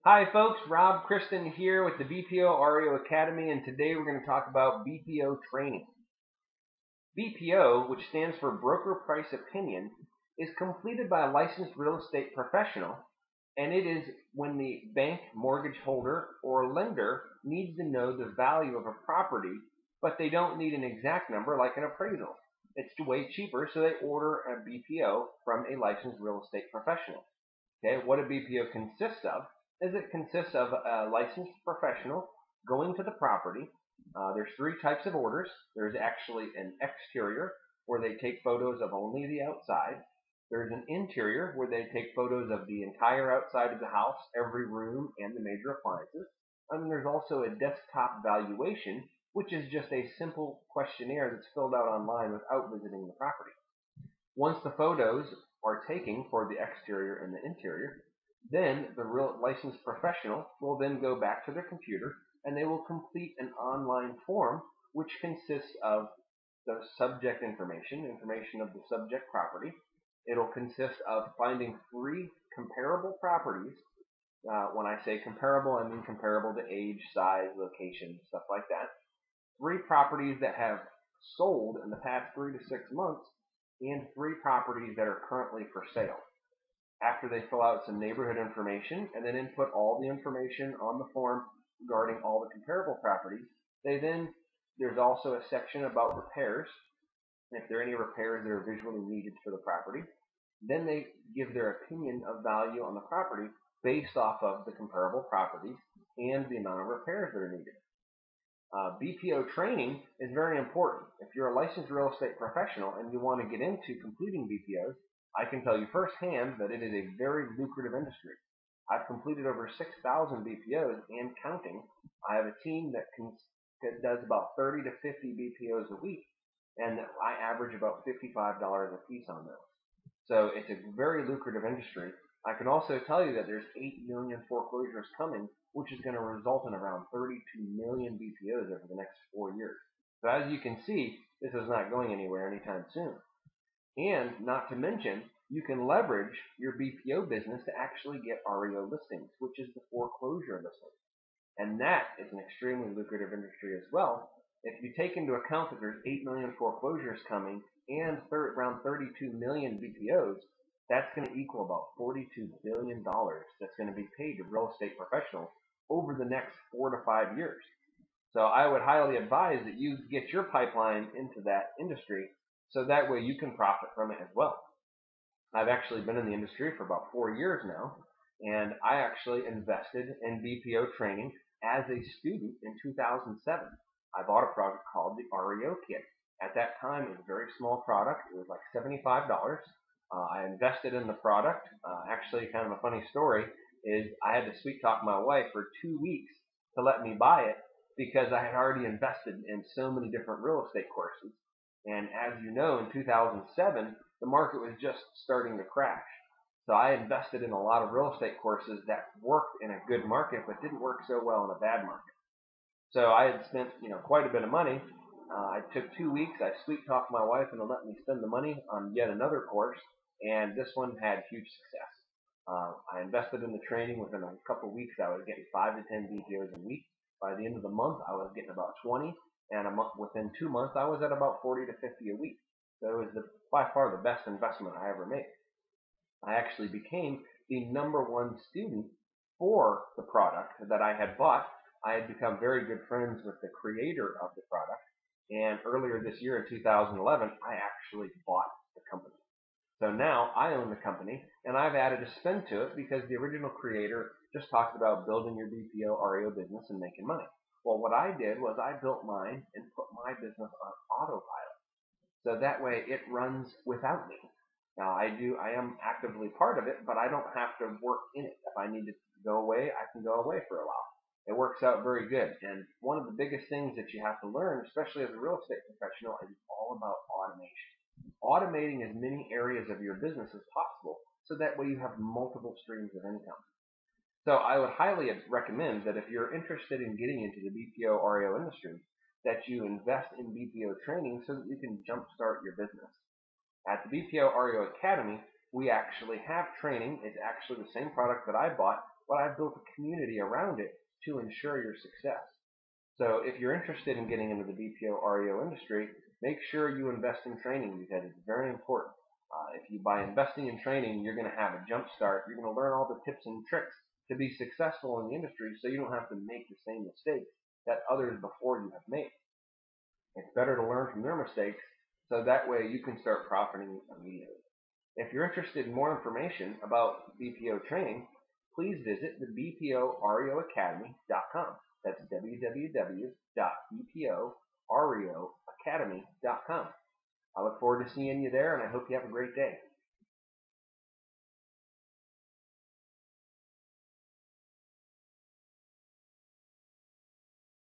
Hi folks, Rob Kristen here with the BPO REO Academy, and today we're going to talk about BPO training. BPO, which stands for Broker Price Opinion, is completed by a licensed real estate professional, and it is when the bank, mortgage holder, or lender needs to know the value of a property, but they don't need an exact number like an appraisal. It's way cheaper, so they order a BPO from a licensed real estate professional. Okay, what a BPO consists of is it consists of a licensed professional going to the property. There's three types of orders. There's actually an exterior where they take photos of only the outside. There's an interior where they take photos of the entire outside of the house, every room, and the major appliances. And then there's also a desktop valuation, which is just a simple questionnaire that's filled out online without visiting the property. Once the photos are taken for the exterior and the interior, then the real licensed professional will then go back to their computer and they will complete an online form which consists of the subject information of the subject property. It'll consist of finding three comparable properties. When I say comparable, I mean comparable to age, size, location, stuff like that. Three properties that have sold in the past 3 to 6 months, and three properties that are currently for sale. After they fill out some neighborhood information and then input all the information on the form regarding all the comparable properties, there's also a section about repairs. If there are any repairs that are visually needed for the property, then they give their opinion of value on the property based off of the comparable properties and the amount of repairs that are needed. BPO training is very important. If you're a licensed real estate professional and you want to get into completing BPOs, I can tell you firsthand that it is a very lucrative industry. I've completed over 6,000 BPOs and counting. I have a team that does about 30 to 50 BPOs a week, and I average about $55 a piece on those. So it's a very lucrative industry. I can also tell you that there's 8 million foreclosures coming, which is going to result in around 32 million BPOs over the next 4 years. So as you can see, this is not going anywhere anytime soon. And not to mention, you can leverage your BPO business to actually get REO listings, which is the foreclosure listing. And that is an extremely lucrative industry as well. If you take into account that there's 8 million foreclosures coming and around 32 million BPOs, that's going to equal about $42 billion that's going to be paid to real estate professionals over the next 4 to 5 years. So I would highly advise that you get your pipeline into that industry so that way you can profit from it as well. I've actually been in the industry for about 4 years now, and I actually invested in BPO training as a student in 2007. I bought a product called the REO Kit. At that time, it was a very small product. It was like $75. I invested in the product. Actually, kind of a funny story is I had to sweet talk my wife for 2 weeks to let me buy it because I had already invested in so many different real estate courses. And as you know, in 2007, the market was just starting to crash. So I invested in a lot of real estate courses that worked in a good market but didn't work so well in a bad market. So I had spent quite a bit of money. I took 2 weeks. I sweet talked my wife into letting me spend the money on yet another course, and this one had huge success. I invested in the training. Within a couple of weeks, I was getting 5 to 10 BPOs a week. By the end of the month, I was getting about 20, and within 2 months, I was at about 40 to 50 a week. So it was by far the best investment I ever made. I actually became the #1 student for the product that I had bought. I had become very good friends with the creator of the product, and earlier this year in 2011, I actually bought the company. So now I own the company, and I've added a spin to it because the original creator just talked about building your BPO REO business and making money. Well, what I did was I built mine and put my business on autopilot. So that way it runs without me. Now I am actively part of it, but I don't have to work in it. If I need to go away, I can go away for a while. It works out very good. And one of the biggest things that you have to learn, especially as a real estate professional, is all about automation. Automating as many areas of your business as possible so that way you have multiple streams of income. So I would highly recommend that if you're interested in getting into the BPO REO industry, that you invest in BPO training so that you can jumpstart your business. At the BPO REO Academy, we actually have training. It's actually the same product that I bought but I've built a community around it to ensure your success. So if you're interested in getting into the BPO REO industry, make sure you invest in training because it's very important. If you by investing in training, you're going to have a jump start. You're going to learn all the tips and tricks to be successful in the industry so you don't have to make the same mistakes that others before you have made. It's better to learn from their mistakes so that way you can start profiting immediately. If you're interested in more information about BPO training, please visit the BPOREOacademy.com. That's www.bporeoacademy.com. I look forward to seeing you there, and I hope you have a great day.